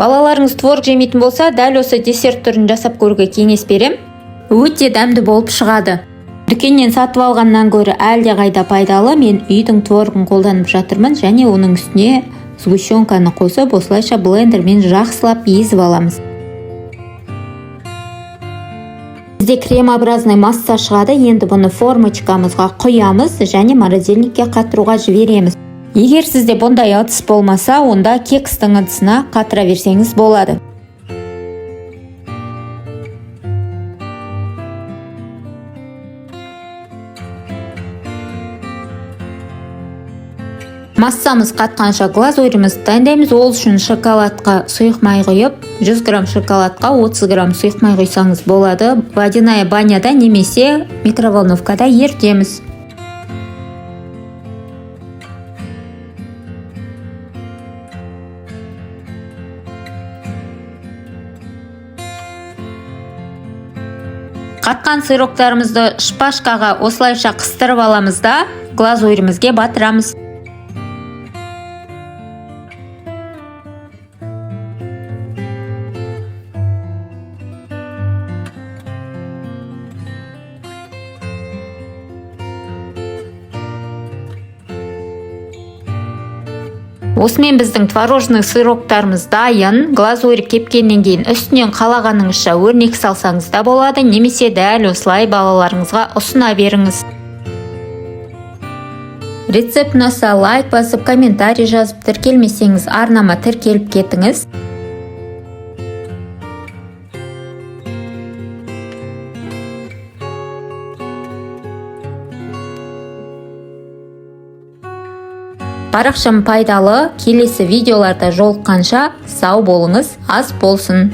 Балаларыңыз творог жемейтін болса, дәл осы десерт түрін жасап көруге кеңес берем. Өте дәмді болып шығады. Дүкеннен сатып алғаннан гөрі әлде қайда пайдалы. Мен үйдің творогын қолданып жатырмын және оның үстіне сгущенканы қосып, осылайша блендермен жақсылап езіп аламыз. Бізде кремообразный масса шығады. Енді бұны формочкамызға құямыз және морозильникке қатыруға жібереміз. Егер сізде бұндай ыдыс болмаса, онда кекстің ыдысына қатыра берсеңіз болады. Массамыз қатқанша глазурімізді дайындаймыз. Ол үшін шоколадқа сұйық май құйып, 100 грамм шоколадқа 30 грамм сұйық май құйсаңыз болады. Водяная баняда немесе микроволновкада ерітеміз. Қатқан сироптарымызды шпажкаға осылайша қыстырып аламыз да глазурімізге батырамыз. Осымен біздің творожный сироптарымыз дайын. Глазурь кепкеннен кейін үстінен қалағаныңызша өрнек салсаңыз да болады, немесе дәл осылай балаларыңызға ұсына беріңіз. Рецепт ұнаса лайк басып, комментарий жазып, тіркелмесеңіз арнама тіркеліп кетіңіз. Парақшам пайдалы, келесі видеоларда жолыққанша сау болыңыз, ас болсын.